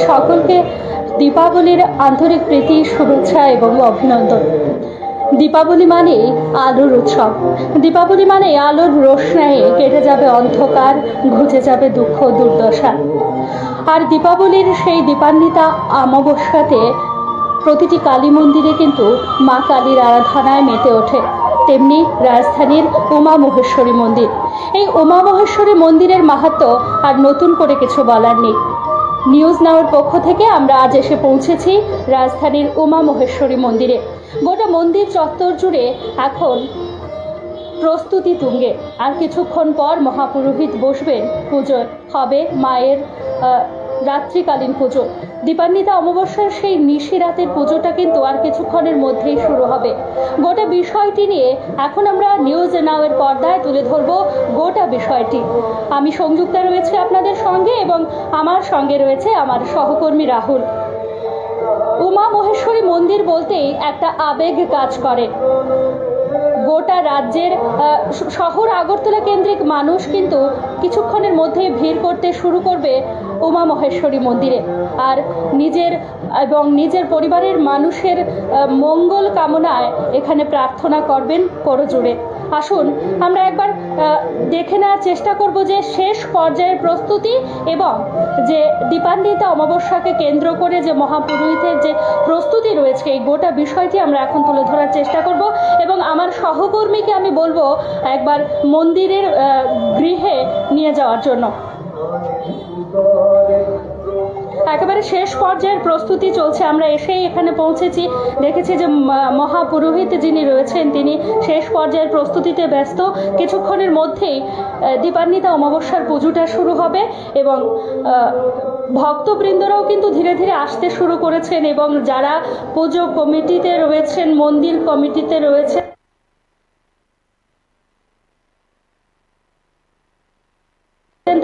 সকলকে দীপাবলির আন্তরিক প্রীতি, শুভেচ্ছা এবং অভিনন্দন। দীপাবলি মানে আলোর উৎসব। দীপাবলি মানে আলোর রোশনায়ে কেটে যাবে অন্ধকার, ঘুচে যাবে দুঃখ দুর্দশা। আর দীপাবলির সেই দীপান্বিতা অমাবস্যাতে প্রতিটি কালী মন্দিরে কিন্তু মা কালীর আরাধনায় মেতে ওঠে। তেমনি রাজধানীর উমা মহেশ্বরী মন্দির, এই উমা মহেশ্বরী মন্দিরের মাহাত্ম্য আর নতুন করে কিছু বলার নেই। নিউজ নাওয়ের পক্ষ থেকে আমরা আজ এসে পৌঁছেছি রাজধানীর উমা মহেশ্বরী মন্দিরে। গোটা মন্দির চত্বর জুড়ে এখন প্রস্তুতি তুঙ্গে। আর কিছুক্ষণ পর মহাপুরোহিত বসবেন, পুজো হবে, মায়ের রাত্রিকালীন পুজো। দীপান্বিতা অমাবস্যার সেই নিশি রাতের পুজোটা কিন্তু আর কিছুক্ষণের মধ্যেই শুরু হবে। গোটা বিষয়টি নিয়ে এখন আমরা নিউজ নাওয়ের পর্দায় তুলে ধরব গোটা বিষয়টি। আমি সংযুক্তা রয়েছে আপনাদের সঙ্গে এবং আমার সঙ্গে রয়েছে আমার সহকর্মী রাহুল। উমা মহেশ্বরী মন্দির বলতেই একটা আবেগ কাজ করে। গোটা রাজ্যের শহর আগরতলা কেন্দ্রিক মানুষ কিন্তু কিছুক্ষণের মধ্যেই ভিড় করতে শুরু করবে উমা মহেশ্বরী মন্দিরে। আর নিজের পরিবারের মানুষের মঙ্গল কামনায় এখানে প্রার্থনা করবেন করজোড়ে। আসুন আমরা একবার দেখে নেওয়ার চেষ্টা করব যে শেষ পর্যায়ের প্রস্তুতি এবং যে দীপান্বিতা অমাবস্যাকে কেন্দ্র করে যে মহাপুরোহিতের যে প্রস্তুতি রয়েছে, এই গোটা বিষয়টি আমরা এখন তুলে ধরার চেষ্টা করব। এবং আমার সহকর্মীকে আমি বলবো একবার মন্দিরের গৃহে নিয়ে যাওয়ার জন্য। একেবারে শেষ পর্যায়ের প্রস্তুতি চলছে। আমরা এসেই এখানে পৌঁছেছি, দেখেছি যে মহাপুরোহিত যিনি রয়েছেন তিনি শেষ পর্যায়ের প্রস্তুতিতে ব্যস্ত। কিছুক্ষণের মধ্যেই দীপান্বিতা অমাবস্যার পুজোটা শুরু হবে এবং ভক্তবৃন্দরাও কিন্তু ধীরে ধীরে আসতে শুরু করেছেন এবং যারা পুজো কমিটিতে রয়েছেন, মন্দির কমিটিতে রয়েছে,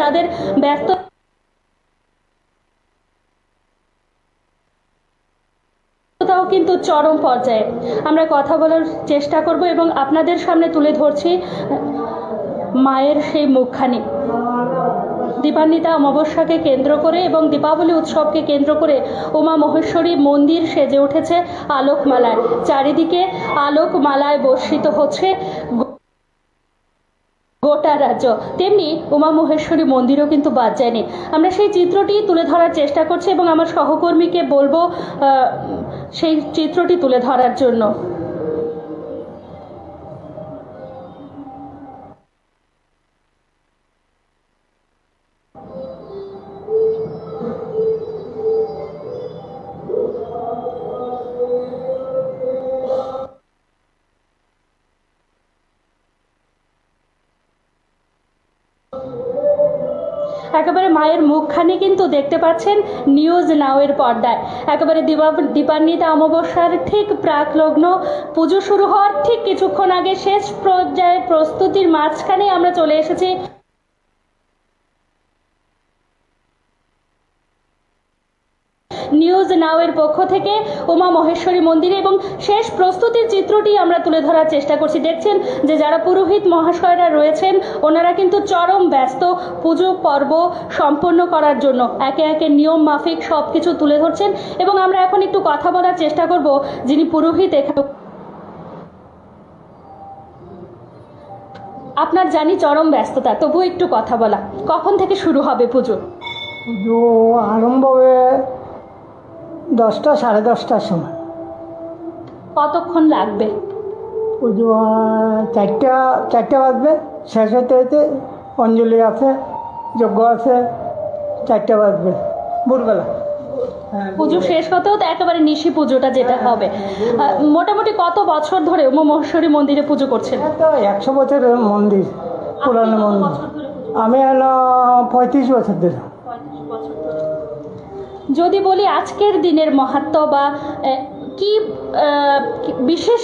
তাদের ব্যস্ত কিন্তু চরম পর্যায়ে। আমরা কথা বলার চেষ্টা করব এবং আপনাদের সামনে তুলে ধরছি মায়ের সেই মুখখানি। দীপান্বিতা অমাবস্যাকে কেন্দ্র করে এবং দীপাবলি উৎসবকে কেন্দ্র করে উমা মহেশ্বরী মন্দির সেজে উঠেছে আলোকমালায়। চারিদিকে আলোকমালায় বর্ষিত হচ্ছে গোটা রাজ্য। তেমনি উমা মহেশ্বরী মন্দিরও কিন্তু বাদ যায়নি। আমরা সেই চিত্রটি তুলে ধরার চেষ্টা করছি এবং আমার সহকর্মীকে বলবো সেই চিত্রটি তুলে ধরার জন্য। একেবারে মায়ের মুখখানি কিন্তু দেখতে পাচ্ছেন নিউজ নাওয়ের পর্দায়। একেবারে দীপান্বিতা অমাবস্যার ঠিক প্রাক লগ্ন, পুজো শুরু হওয়ার ঠিক কিছুক্ষণ আগে শেষ পর্যায়ের প্রস্তুতির মাঝখানে আমরা চলে এসেছি নিউজ নাওয়ের পক্ষ থেকে উমা মহেশ্বরী মন্দিরে এবং শেষ প্রস্তুতির চিত্রটি আমরা তুলে ধরার চেষ্টা করছি। দেখছেন যে যারা পুরোহিত মহাশয়রা রয়েছেন ওনারা কিন্তু চরম ব্যস্ত পুজো পর্ব সম্পন্ন করার জন্য, একে একে নিয়ম মাফিক সব কিছু তুলে ধরছেন এবং আমরা এখন একটু কথা বলার চেষ্টা করব যিনি পুরোহিত। এখানে আপনার জানি চরম ব্যস্ততা, তবু একটু কথা বলা, কখন থেকে শুরু হবে পুজো? পুজো আরম্ভ হবে 10টা, 10:30টার সময়। কতক্ষণ লাগবে? পুজো 4টে বাজবে। শেষ হতে হতে অঞ্জলি আছে, যজ্ঞ আছে, 4টে বাজবে ভোরবেলা। পুজো শেষ হতেও তো একেবারে নিশি পুজোটা যেটা হবে। মোটামুটি কত বছর ধরে উমা মহেশ্বরী মন্দিরে পুজো করছেন? তো 100 বছরের মন্দির, পুরানো মন্দির। আমি হলো 35 বছর ধরে। যদি বলি আজকের দিনের মাহাত্ম্য বা কি বিশেষ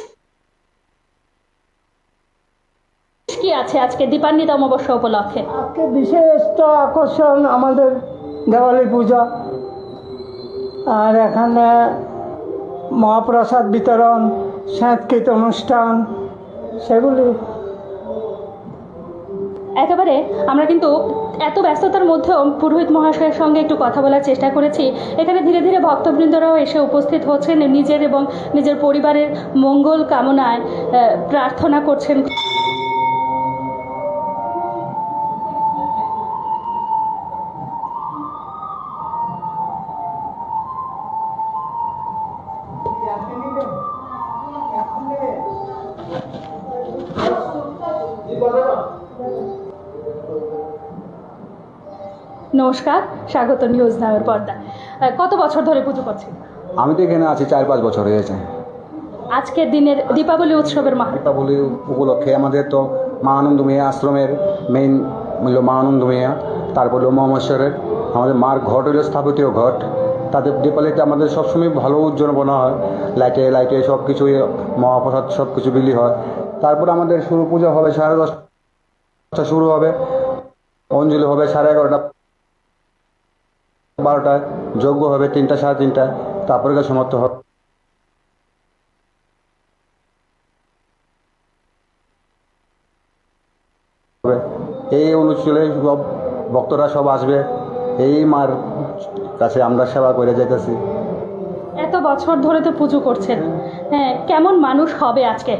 কি আছে আজকে দীপান্বিতা অমাবস্যা উপলক্ষে? আজকে বিশেষ তো আকর্ষণ আমাদের দেওয়ালি পূজা, আর এখানে মহাপ্রসাদ বিতরণ, সাংস্কৃতিক অনুষ্ঠান, সেগুলি একেবারে আমরা কিন্তু এত ব্যস্ততার মধ্যেও পুরোহিত মহাশয়ের সঙ্গে একটু কথা বলার চেষ্টা করেছি। এখানে ধীরে ধীরে ভক্তবৃন্দরাও এসে উপস্থিত হচ্ছেন, নিজের এবং নিজের পরিবারের মঙ্গল কামনায় প্রার্থনা করছেন। নমস্কার, স্বাগত নিউজ নামের পর্দা। কত বছর ধরে পুজো করছেন? আমি তো এখানে আছি 4-5 বছর হয়েছে। আজকের দিনের দীপাবলি উৎসবের মাহাত্ম্য। দীপাবলি উপলক্ষে আমাদের তো মা আনন্দময়ী আশ্রমের মেইন হলো মা আনন্দময়ী, তারপর হলো মহামহেশ্বরের আমাদের মার ঘট হলো স্থাপত্য ঘট। তাদের দীপাবলিতে আমাদের সবসময় ভালো উদযাপনা হয়, লাইটে লাইটে সব কিছুই মহাপ্রসাদ সব কিছু বিলি হয়। তারপর আমাদের শুরু পূজা হবে 10:30 শুরু হবে, অঞ্জলি হবে 11:30, 12টায় যজ্ঞ হবে 3টা 3:30, তারপরে সমাপ্ত হবে। এই অনুষ্ঠানে সব ভক্তরা সব আসবে, এই মার কাছে আমরা সেবা করে যেতেছি। এত বছর ধরে তো পুজো করছেন, হ্যাঁ, কেমন মানুষ হবে আজকে?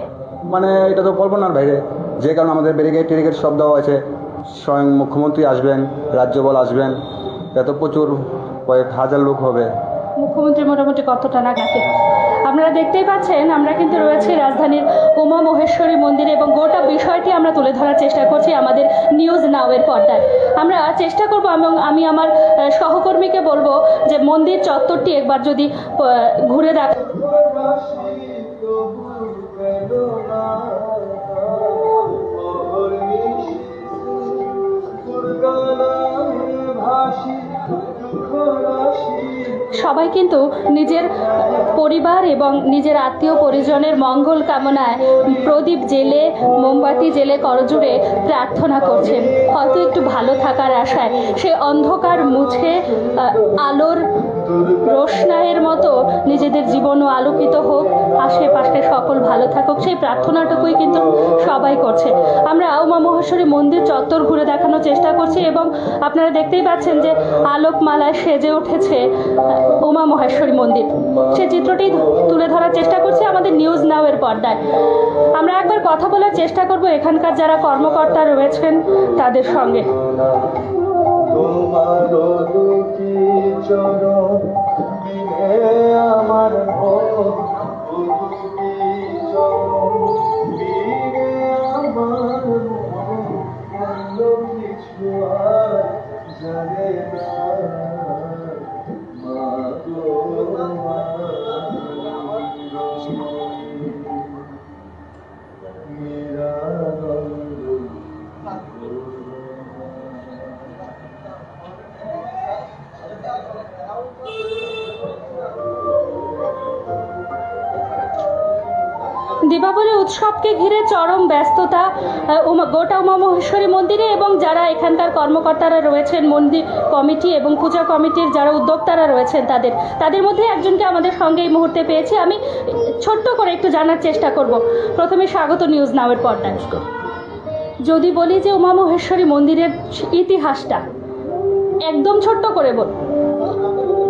মানে এটা তো কল্পনার বাইরে, যে কারণে আমাদের ব্যারিকেড টেরিকেড সব দেওয়া আছে। স্বয়ং মুখ্যমন্ত্রী আসবেন, রাজ্যপাল আসবেন, এত প্রচুর কয়েক হাজার লোক হবে। মুখ্যমন্ত্রী মোটামুটি কতটা নাগাতে? আপনারা দেখতেই পাচ্ছেন, আমরা কিন্তু রয়েছি রাজধানীর উমা মহেশ্বরী মন্দিরে এবং গোটা বিষয়টি আমরা তুলে ধরার চেষ্টা করছি আমাদের নিউজ নাওয়ের পর্দায়। আমরা চেষ্টা করব এবং আমি আমার সহকর্মীকে বলবো যে মন্দির চত্বরটি একবার যদি ঘুরে দেখ। সবাই কিন্তু নিজের পরিবার এবং নিজের আত্মীয় পরিজনের মঙ্গল কামনায় প্রদীপ জেলে, মোমবাতি জেলে করজোড়ে প্রার্থনা করছেন, হয়তো একটু ভালো থাকার আশায়। সে অন্ধকার মুছে আলোর রোশনাইয়ের মতো নিজেদের জীবনও আলোকিত হোক, আশেপাশে সকল ভালো থাকুক, সেই প্রার্থনাটুকুই কিন্তু সবাই করছে। আমরা উমা মহেশ্বরী মন্দির চত্বর ঘুরে দেখানোর চেষ্টা করছি এবং আপনারা দেখতেই পাচ্ছেন যে আলোকমালায় সেজে উঠেছে উমা মহেশ্বরী মন্দির। সে চিত্রটি তুলে ধরার চেষ্টা করছি আমাদের নিউজ নাওয়ের পর্দায়। আমরা একবার কথা বলার চেষ্টা করব এখানকার যারা কর্মকর্তা রয়েছেন তাদের সঙ্গে। দীপাবলি উৎসবকে ঘিরে চরম ব্যস্ততা গোটা উমা মহেশ্বরী মন্দিরে এবং যারা এখানকার কর্মকর্তারা রয়েছেন, মন্দির কমিটি এবং পূজা কমিটির যারা উদ্যোক্তারা রয়েছেন তাদের মধ্যে একজনকে আমাদের সঙ্গে এই মুহূর্তে পেয়েছি। আমি ছোট্ট করে একটু জানার চেষ্টা করব। প্রথমে স্বাগত নিউজ নাওয়ের পর্দায়। যদি বলি যে উমা মহেশ্বরী মন্দিরের ইতিহাসটা একদম ছোট্ট করে বল।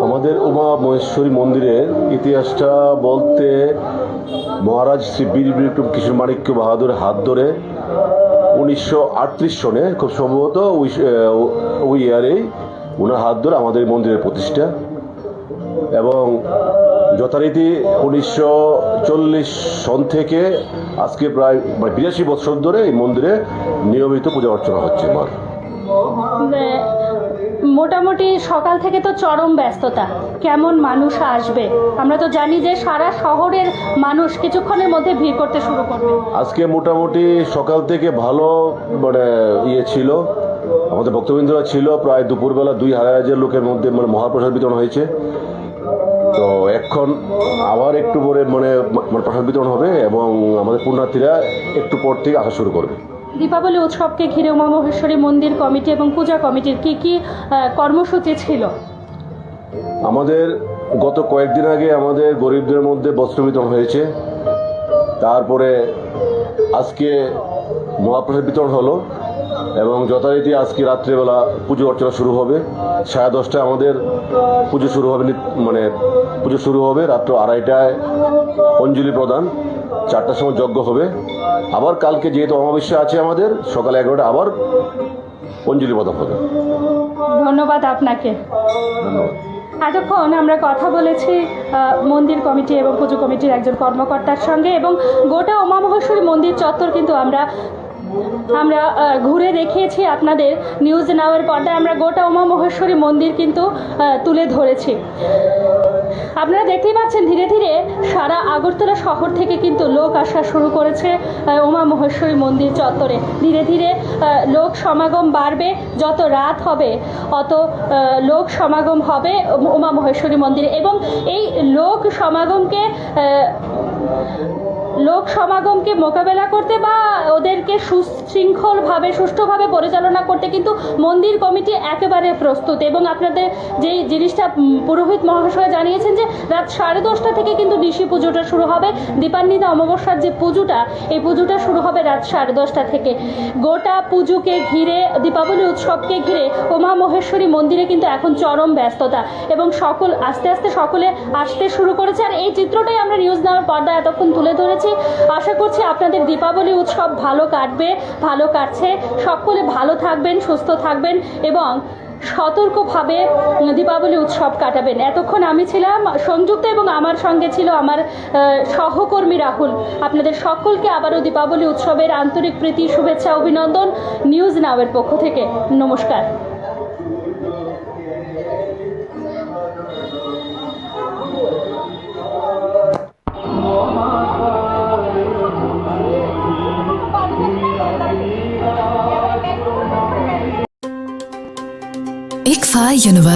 আমাদের উমা মহেশ্বরী মন্দিরের ইতিহাসটা বলতে মহারাজ শ্রী বীর বিক্রম কিশোর মাণিক্য বাহাদুর হাত ধরে 1938 সনে খুব সম্ভবত ওই ইয়ারেই ওনার হাত ধরে আমাদের মন্দিরের প্রতিষ্ঠা, এবং যথারীতি 1940 সন থেকে আজকে প্রায় 82 বছর ধরে এই মন্দিরে নিয়মিত পূজা অর্চনা হচ্ছে। আমার মোটামুটি সকাল থেকে তো চরম ব্যস্ততা, কেমন মানুষ আসবে? আমরা তো জানি যে সারা শহরের মানুষ কিছুক্ষণের মধ্যে ভিড় করতে শুরু করবে। আজকে মোটামুটি সকাল থেকে ভালো ছিল, আমাদের ভক্তবৃন্দরা ছিল, প্রায় দুপুরবেলা 2,500 লোকের মধ্যে মহাপ্রসাদ বিতরণ হয়েছে। তো এখন আবার একটু পরে প্রসাদ বিতরণ হবে এবং আমাদের পুণ্যার্থীরা একটু পর থেকে আসা শুরু করবে। দীপাবলি উৎসবকে ঘিরে উমা মহেশ্বরী মন্দির কমিটি এবং পূজা কমিটির কি কর্মসূচি ছিল? আমাদের গত কয়েকদিন আগে আমাদের গরিবদের মধ্যে বস্ত্র বিতরণ হয়েছে, তারপরে আজকে মহাপ্রসাদ বিতরণ হলো, এবং যথারীতি আজকে রাত্রেবেলা পুজো অর্চনা শুরু হবে। 10:30টায় আমাদের পুজো শুরু হবে, মানে পুজো শুরু হবে। রাত্র 2:30টায় অঞ্জলি প্রদান, 4টার সময় যজ্ঞ হবে। আবার কালকে যেহেতু অমাবস্যা আছে আমাদের, সকাল 11টায় আবার অঞ্জলি প্রদান হবে। ধন্যবাদ আপনাকে। ধন্যবাদ। এতক্ষণ আমরা কথা বলেছি মন্দির কমিটি এবং পুজো কমিটির একজন কর্মকর্তার সঙ্গে, এবং গোটা উমা মহেশ্বরী মন্দির চত্বর কিন্তু আমরা ঘুরে দেখিয়েছি আপনাদের। নিউজ নাওয়ের পর্দায় আমরা গোটা উমা মহেশ্বরী মন্দির কিন্তু তুলে ধরেছি। আপনারা দেখতেই পাচ্ছেন ধীরে ধীরে সারা আগরতলা শহর থেকে কিন্তু লোক আসা শুরু করেছে উমা মহেশ্বরী মন্দির চত্বরে। ধীরে ধীরে লোক সমাগম বাড়বে, যত রাত হবে অত লোক সমাগম হবে উমা মহেশ্বরী মন্দিরে, এবং এই লোক সমাগমকে মোকাবেলা করতে বা ওদেরকে সুশৃঙ্খলভাবে সুষ্ঠুভাবে পরিচালনা করতে কিন্তু মন্দির কমিটি একেবারে প্রস্তুত। এবং আপনাদের যেই জিনিসটা পুরোহিত মহাশয় জানিয়েছেন যে রাত 10:30 থেকে কিন্তু নিশি পুজোটা শুরু হবে। দীপান্বিতা অমাবস্যার যে পুজোটা, এই পুজোটা শুরু হবে রাত 10:30 থেকে। গোটা পুজোকে ঘিরে, দীপাবলি উৎসবকে ঘিরে উমা মহেশ্বরী মন্দিরে কিন্তু এখন চরম ব্যস্ততা, এবং আস্তে আস্তে সকলে আসতে শুরু করেছে। আর এই চিত্রটাই আমরা নিউজ নাওয়ের পর্দায় এতক্ষণ তুলে ধরেছি। আশা করছি আপনাদের দীপাবলি উৎসব ভালো কাটবে, ভালো কাটছে। সকলে ভালো থাকবেন, সুস্থ থাকবেন এবং সতর্কভাবে দীপাবলি উৎসব কাটাবেন। এতক্ষণ আমি ছিলাম সংযুক্ত এবং আমার সঙ্গে ছিল আমার সহকর্মী রাহুল। আপনাদের সকলকে আবারও দীপাবলি উৎসবের আন্তরিক প্রীতি, শুভেচ্ছা, অভিনন্দন নিউজ নাওয়ের পক্ষ থেকে। নমস্কার। ICFA University